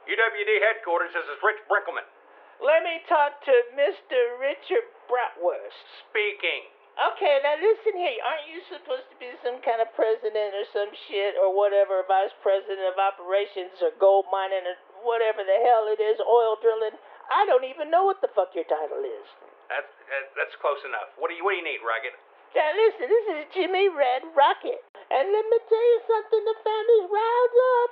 UWD headquarters, this is Rich Brinkleman. Let me talk to Mr. Richard Bratwurst. Speaking. Okay, now listen here. Aren't you supposed to be some kind of president or some shit or whatever, vice president of operations or gold mining or whatever the hell it is, oil drilling? I don't even know what the fuck your title is. That's close enough. What do you need, Rocket? Now listen, this is Jimmy Red Rocket. And let me tell you something, the family's riled up.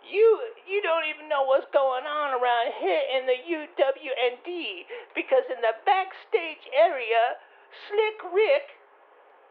You don't even know what's going on around here in the UWD, because in the backstage area, Slick Rick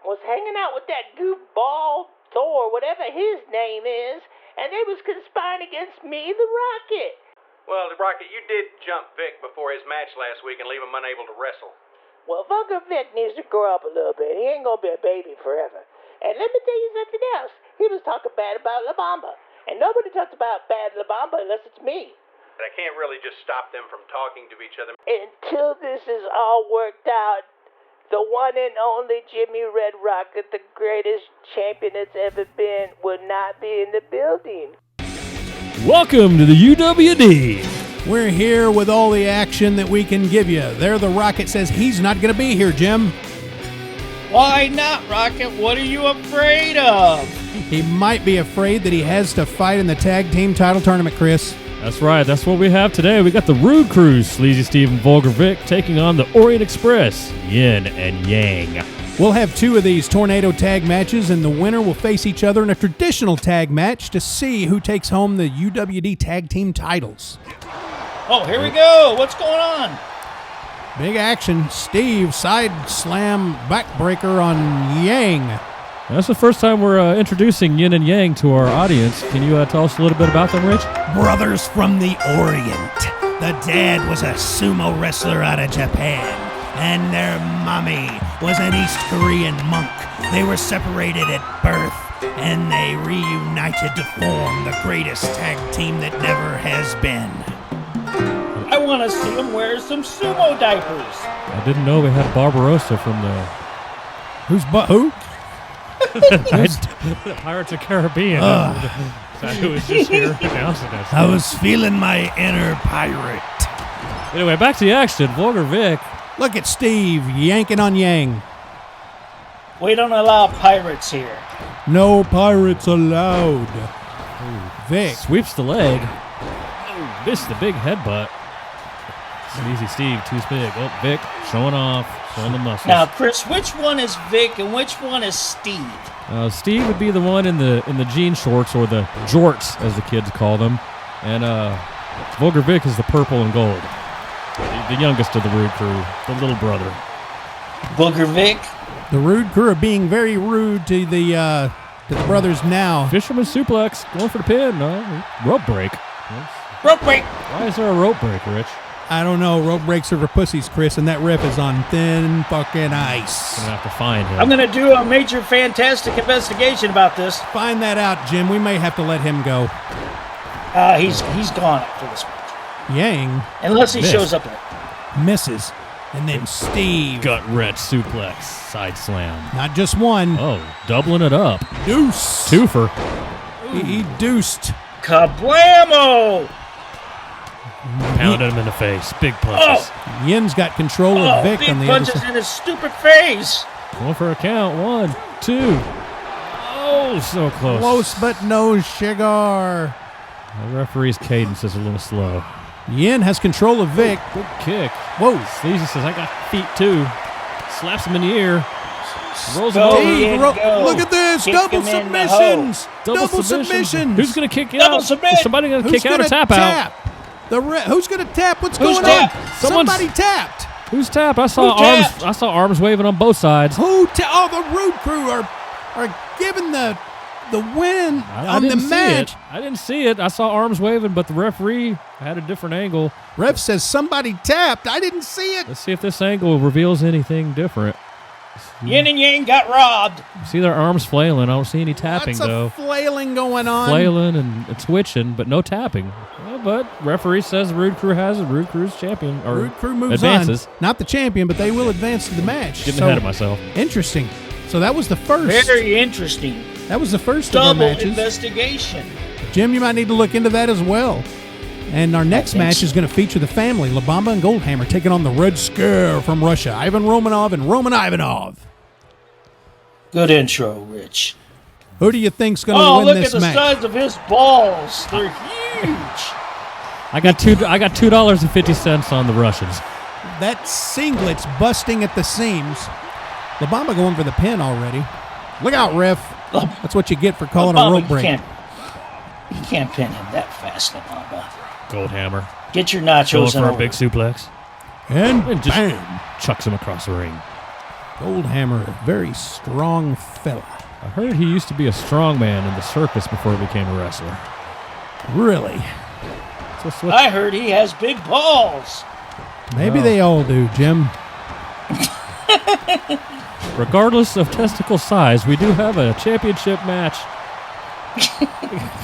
was hanging out with that goofball Thor, whatever his name is, and they was conspiring against me, the Rocket. Well, Rocket, you did jump Vic before his match last week and leave him unable to wrestle. Well, Vulgar Vic needs to grow up a little bit. He ain't gonna be a baby forever. And let me tell you something else. He was talking bad about La Bamba. And nobody talks about bad La Bamba unless it's me. But I can't really just stop them from talking to each other. Until this is all worked out, the one and only Jimmy Red Rocket, the greatest champion that's ever been, will not be in the building. Welcome to the UWD. We're here with all the action that we can give you. There, the Rocket says he's not going to be here, Jim. Why not, Rocket? What are you afraid of? He might be afraid that he has to fight in the tag team title tournament, Chris. That's right. That's what we have today. We got the Rude Crew, Sleazy Steve and Vulgar Vic, taking on the Orient Express, Yin and Yang. We'll have two of these tornado tag matches, and the winner will face each other in a traditional tag match to see who takes home the UWD Tag Team Titles. Oh, here we go. What's going on? Big action. Steve side slam backbreaker on Yang. That's the first time we're introducing Yin and Yang to our audience. Can you tell us a little bit about them, Rich? Brothers from the Orient. The dad was a sumo wrestler out of Japan, and their mommy was an East Korean monk. They were separated at birth, and they reunited to form the greatest tag team that never has been. I want to see him wear some sumo diapers. I didn't know we had Barbarossa from the... Who? Pirates of the Caribbean. Who was just here announcing this. I was feeling my inner pirate. Anyway, back to the action. Vulgar Vic. Look at Steve yanking on Yang. We don't allow pirates here. No pirates allowed. Vic. Sweeps the leg. Missed the big headbutt. Sleazy Steve, too big. Oh, Vic showing off, showing the muscles. Now, Chris, which one is Vic and which one is Steve? Steve would be the one in the jean shorts, or the jorts, as the kids call them. And Vulgar Vic is the purple and gold. The youngest of the Rude Crew, the little brother. Booger Vic? The Rude Crew are being very rude to the brothers now. Fisherman suplex, going for the pin. No, rope break. Rope break. Why is there a rope break, Rich? I don't know. Rope breaks are for pussies, Chris, and that ref is on thin fucking ice. I'm going to have to find him. I'm going to do a major fantastic investigation about this. Find that out, Jim. We may have to let him go. He's gone after this match. Yang. Unless he Missed. shows up late. Misses. And then Steve. Gut wrench suplex, side slam. Not just one. Oh, doubling it up. Deuce. Twofer. He deuced. Kablamo! Pounded him in the face. Big punches. Yin's got control of Vic big on the other punches side. in his stupid face. Going for a count. 1, 2. Oh, so close. Close but no cigar. The referee's cadence is a little slow. Yin has control of Vic. Good kick. Whoa. Sleazy says, I got feet too. Slaps him in the ear. Rolls him Go, over. Yin, go. Look at this. Kick Double him in the submissions. Double submissions. Who's going to kick Double out? submit. Is somebody going to kick out or tap out? Who's going to tap? What's Who's going tapped? on? Someone's- Somebody tapped. Who's tap? I saw Who arms. tapped? I saw arms waving on both sides. The Rude Crew are giving the win I on the didn't see match. it. I didn't see it. I saw arms waving, but the referee had a different angle. Ref says somebody tapped. I didn't see it. Let's see if this angle reveals anything different. Yin and Yang got robbed. See their arms flailing. I don't see any tapping, Lots though. of flailing going on. Flailing and twitching, but no tapping. Well, but referee says the Rude Crew has it. Rude Crew's champion. Or Rude Crew moves advances. on. Not the champion, but they will advance to the match. Getting ahead of myself. Interesting. So that was the first. Very interesting. That was the first of our Double matches. investigation. Jim, you might need to look into that as well. And our next match is going to feature the family, La Bamba and Goldhammer, taking on the Red Scare from Russia, Ivan Romanov and Roman Ivanov. Good intro, Rich. Who do you think's going to win this match? Oh, look at the size of his balls. They're huge. I got $2.50 on the Russians. That singlet's busting at the seams. La Bamba going for the pin already. Look out, ref. That's what you get for calling a rope break. You can't pin him that fast, La Bamba. Goldhammer. Get your nachos Going for a big suplex. And just bam. Chucks him across the ring. Goldhammer, a very strong fella. I heard he used to be a strongman in the circus before he became a wrestler. Really? I heard he has big balls. Maybe they all do, Jim. Regardless of testicle size, we do have a championship match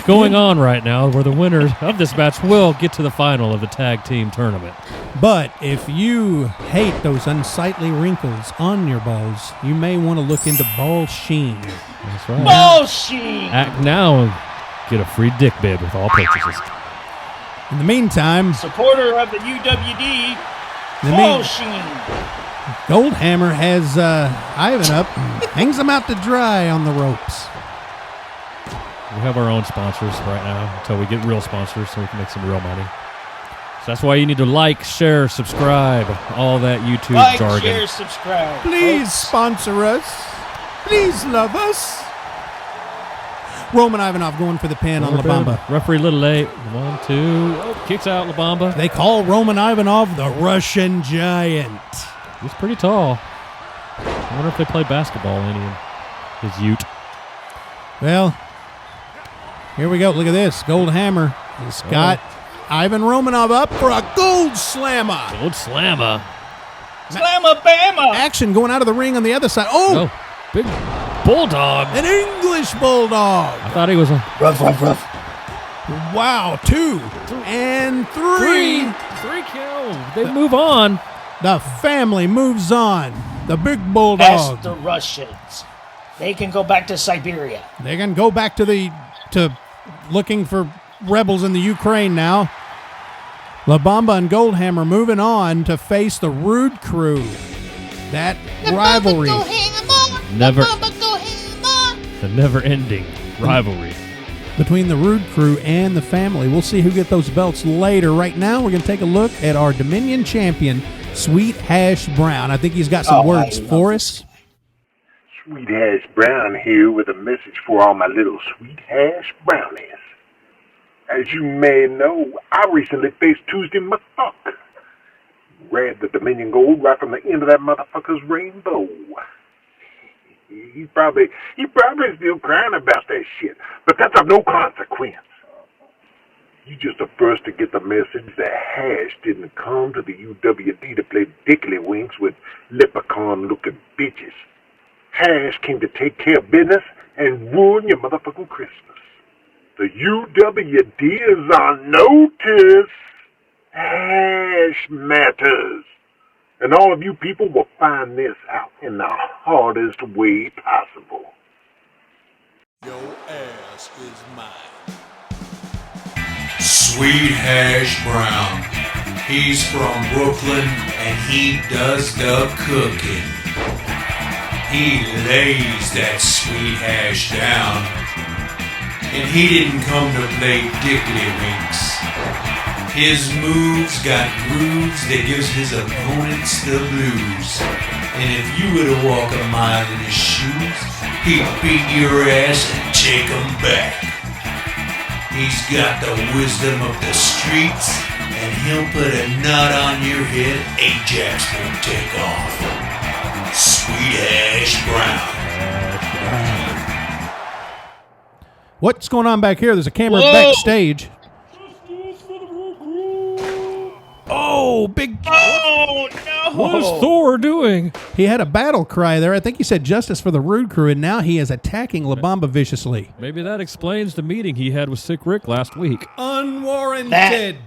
going on right now where the winner of this match will get to the final of the tag team tournament. But if you hate those unsightly wrinkles on your balls, you may want to look into Ball Sheen. That's right. Ball Sheen! Act now and get a free dick bid with all purchases. In the meantime, supporter of the UWD, Ball Sheen. Goldhammer has Ivan up and hangs him out to dry on the ropes. We have our own sponsors right now until we get real sponsors so we can make some real money. So that's why you need to like, share, subscribe, all that YouTube jargon. Like, share, subscribe. Please folks. sponsor us. Please love us. Roman Ivanov going for the pin on La Bamba. Referee a little late. 1, 2. Oh, kicks out La Bamba. They call Roman Ivanov the Russian Giant. He's pretty tall. I wonder if they play basketball in his ute. Well, here we go. Look at this. Goldhammer has got Ivan Romanov up for a gold slammer. Gold slammer. Slamma-bama. Action going out of the ring on the other side. Oh, big bulldog. An English bulldog. I thought he was a... Ruff. Wow, 2 and 3. 3 kill. They move on. The family moves on. The big bulldog. Ask the Russians. They can go back to Siberia. They can go back to looking for rebels in the Ukraine now. La Bamba and Goldhammer moving on to face the Rude Crew. That rivalry. The never-ending rivalry. Between the Rude Crew and the family. We'll see who get those belts later. Right now, we're going to take a look at our Dominion champion, Sweet Hash Brown. I think he's got some words for us. Sweet Hash Brown here with a message for all my little Sweet Hash Brownies. As you may know, I recently faced Tuesday McFuck. Grabbed the Dominion Gold right from the end of that motherfucker's rainbow. He's probably still crying about that shit, but that's of no consequence. You just the first to get the message that Hash didn't come to the UWD to play dickily-winks with leprechaun-looking bitches. Hash came to take care of business and ruin your motherfucking Christmas. The UWD is on notice. Hash matters. And all of you people will find this out in the hardest way possible. Your ass is mine. Sweet Hash Brown. He's from Brooklyn and he does the cooking. He lays that sweet hash down. And he didn't come to play dickily-winks. His moves got grooves that gives his opponents the blues. And if you were to walk a mile in his shoes, he'd beat your ass and take 'em back. He's got the wisdom of the streets, and he'll put a knot on your head Ajax won't take off. Sweet Hash Brown. What's going on back here? There's a camera backstage. Oh, big... Oh, no. What is Thor doing? He had a battle cry there. I think he said justice for the Rude Crew, and now he is attacking La Bamba viciously. Maybe that explains the meeting he had with Sick Rick last week. Unwarranted.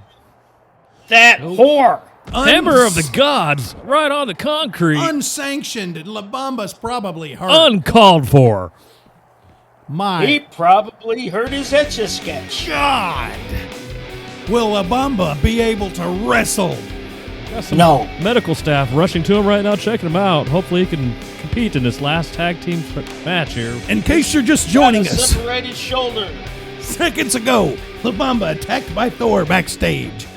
That whore. Hammer of the gods, right on the concrete. Unsanctioned, and La Bamba's probably hurt. Uncalled for. My He probably heard his Etch-a-Sketch. God. Will La Bamba be able to wrestle? Got some No. medical staff rushing to him right now, checking him out. Hopefully he can compete in this last tag team match here. In case you're just joining us, Separated shoulder. seconds ago, La Bamba attacked by Thor backstage.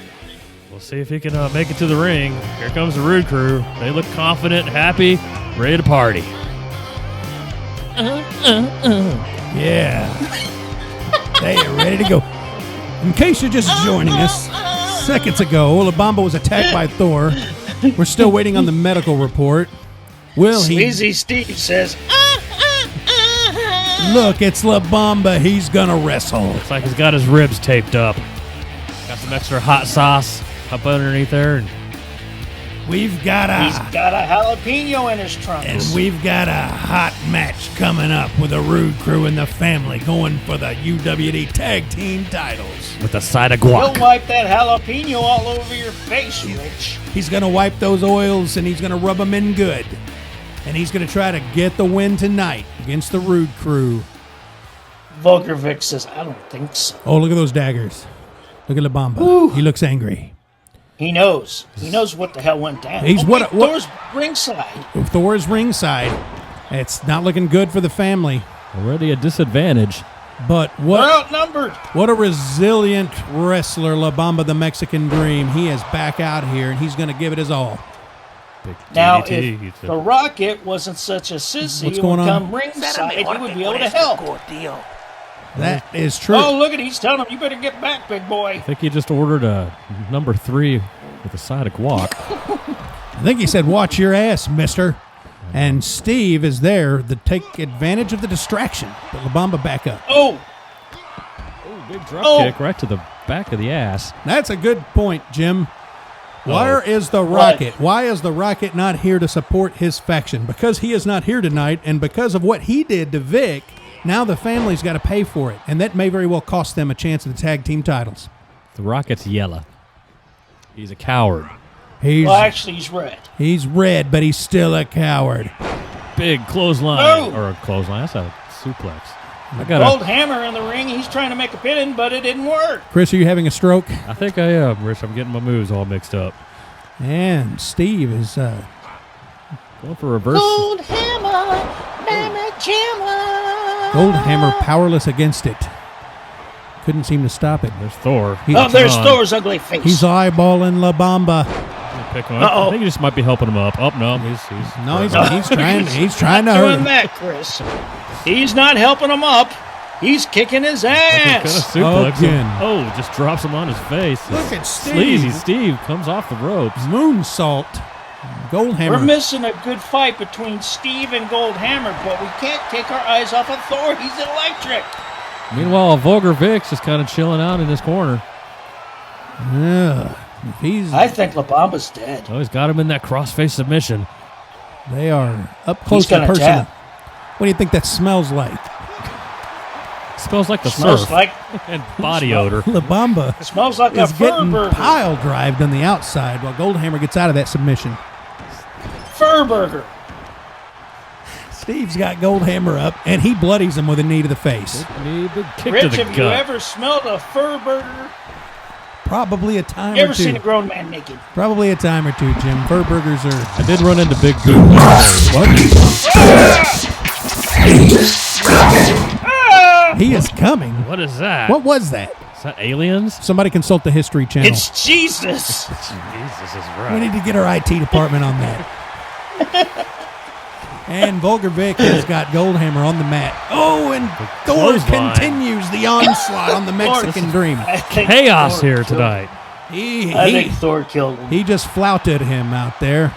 We'll see if he can make it to the ring. Here comes the Rude Crew. They look confident, happy, ready to party. Yeah. They are ready to go. In case you're just joining us, seconds ago, La Bamba was attacked by Thor. We're still waiting on the medical report. Will he? Sleazy Steve says, Look, it's La Bamba. He's gonna wrestle. Looks like he's got his ribs taped up. Got some extra hot sauce up underneath there. And We've got he's got a jalapeno in his trunk. And we've got a hot match coming up with the Rude Crew and the family going for the UWD Tag Team Titles. with a side of He'll guac. wipe that jalapeno all over your face, Rich. He's going to wipe those oils and he's going to rub them in good. And he's going to try to get the win tonight against the Rude Crew. Vulgar Vic says, I don't think so. Oh, look at those daggers. Look at La Bamba. He looks angry. He knows. He knows what the hell went down. He's what- Thor's ringside. Thor's ringside. It's not looking good for the family. Already a disadvantage. But They're what outnumbered. a resilient wrestler, La Bamba, the Mexican Dream. He is back out here, and he's going to give it his all. Big Now, DDT. if the Rocket wasn't such a sissy What's and going would on? come ringside, he would be able to help. That is true. Oh, look at he's telling him, you better get back, big boy. I think he just ordered a number 3 with a side of guac. I think he said, watch your ass, mister. And Steve is there to take advantage of the distraction. But La Bamba back up. Oh, Big drop Oh. kick right to the back of the ass. That's a good point, Jim. Where is the Rocket? Why is the Rocket not here to support his faction? Because he is not here tonight, and because of what he did to Vic, now the family's got to pay for it. And that may very well cost them a chance at the tag team titles. The Rocket's yellow. He's a coward. He's actually, he's red. he's red, but he's still a coward. Big clothesline. Oh. Or a clothesline. That's a suplex. I got Gold Hammer in the ring. He's trying to make a pin, but it didn't work. Chris, are you having a stroke? I think I am, Rich. I'm getting my moves all mixed up. And Steve is Going for reverse. Gold Hammer, Mamma Jamma. Gold Hammer powerless against it. Couldn't seem to stop it. There's Thor. Oh, there's Come on. Thor's ugly face. He's eyeballing La Bamba. Pick him up. I think he just might be helping him up. Oh, no. He's trying to hurt doing him. that, Chris. He's not helping him up. He's kicking his ass. He's gonna suplex him. Again. Oh, just drops him on his face. Look at Steve. Sleazy Steve comes off the ropes. Moonsault. Gold Hammer. We're missing a good fight between Steve and Gold Hammer, but we can't take our eyes off of Thor. He's electric. Meanwhile, Vulgar Vic's just kind of chilling out in his corner. Yeah. I think La Bamba's dead. Oh, he's got him in that crossface submission. They are up close He's gonna and personal. tap. What do you think that smells like? Smells like the Smells surf like and body odor. La Bamba smells like a is fur getting burger. pile drived on the outside while Gold Hammer gets out of that submission. Fur burger. Steve's got Gold Hammer up, and he bloodies him with a knee to the face. Big kick Rich, to the have you gut. ever smelled a fur burger? Probably a time You ever or two. seen a grown man naked? Probably a time or two, Jim. Fur burgers are... I did run into Big Boot. He is coming. What is that? What was that? Is that aliens? Somebody consult the History Channel. It's Jesus. Jesus is We right. need to get our IT department on that. And Vulgar Vic has got Gold Hammer on the mat. Oh, and Thor clothesline. continues the onslaught on the Mexican Dream. I think Chaos Thor here killed- tonight. I think Thor killed him. He just flouted him out there.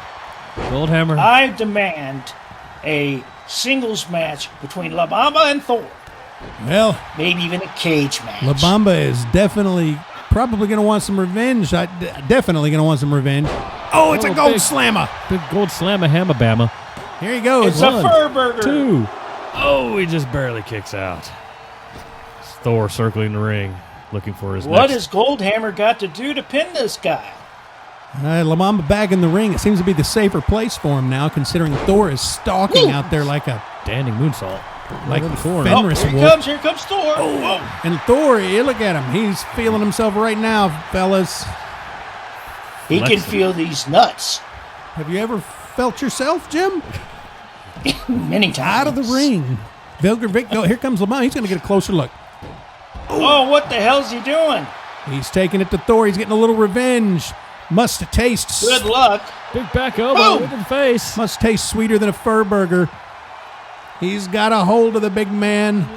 Goldhammer. I demand a singles match between La Bamba and Thor. Well, Maybe even a cage match. La Bamba is definitely probably going to want some revenge. Definitely going to want some revenge. Oh, it's a gold big- slammer. Big gold slammer hammer bama. Here he goes. It's a fur burger. 2. Oh, he just barely kicks out. It's Thor circling the ring, looking for his What next. has Goldhammer got to do to pin this guy? La Bamba back in the ring. It seems to be the safer place for him now, considering Thor is stalking out there like a Standing moonsault. Like the corner. Fenris Here wolf. here comes Thor. Oh. And Thor, look at him. He's feeling himself right now, fellas. He can feel these nuts. Have you ever felt yourself, Jim? Many times. Out of the ring. Vilger Vic, here comes Lamont. He's going to get a closer look. Oh, what the hell's he doing? He's taking it to Thor. He's getting a little revenge. Must taste. Good luck. Big back elbow into the face. Must taste sweeter than a fur burger. He's got a hold of the big man.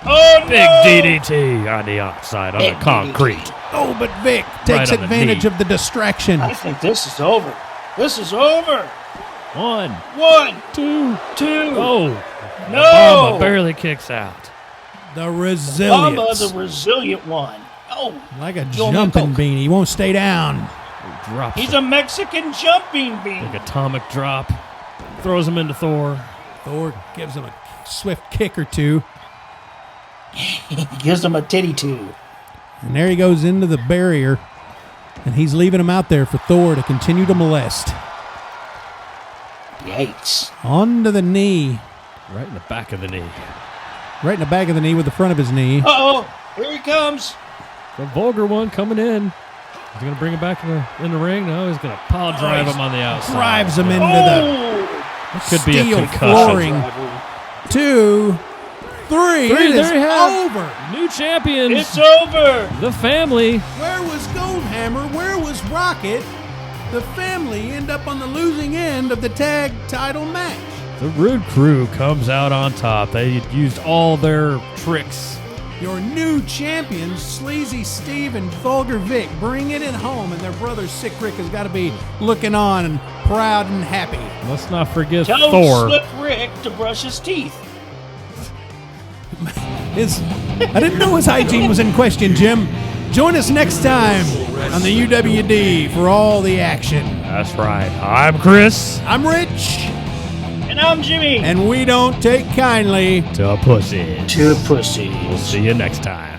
Oh, Big no. DDT on the outside on the Big concrete. Oh, but Vic takes on the advantage knee. of the distraction. I think this is over. This is over. 1, 1, 2. 2. Oh, No. Obama barely kicks out. The Obama, resilience. the resilient one. Oh, Like a Joe jumping Coke. bean. He won't stay down. Drops he's it. a Mexican jumping bean. Big atomic drop. Throws him into Thor. Thor gives him a swift kick or two. He gives him a titty too. And there he goes into the barrier. And he's leaving him out there for Thor to continue to molest. Yikes. Onto the knee. Right in the back of the knee. Right in the back of the knee with the front of his knee. Uh-oh. Here he comes. The vulgar one coming in. He's going to bring him back in the ring. No, he's going to pile drive him on the outside. Drives him into Oh. Could be a steel concussion. flooring. 2, 3. It there is you have over. New champions. It's over. The family. Where was Goldhammer? Where was Rocket? The family end up on the losing end of the tag title match. The Rude Crew comes out on top. They used all their tricks. Your new champions, Sleazy Steve and Vulgar Vic, bringing it home, and their brother Sick Rick has got to be looking on and proud and happy. Let's not forget Tell Thor. Slip Rick to brush his teeth. I didn't know his hygiene was in question, Jim. Join us next time on the UWD for all the action. That's right. I'm Chris. I'm Rich, And I'm Jimmy. and we don't take kindly To pussy. To pussy. We'll see you next time.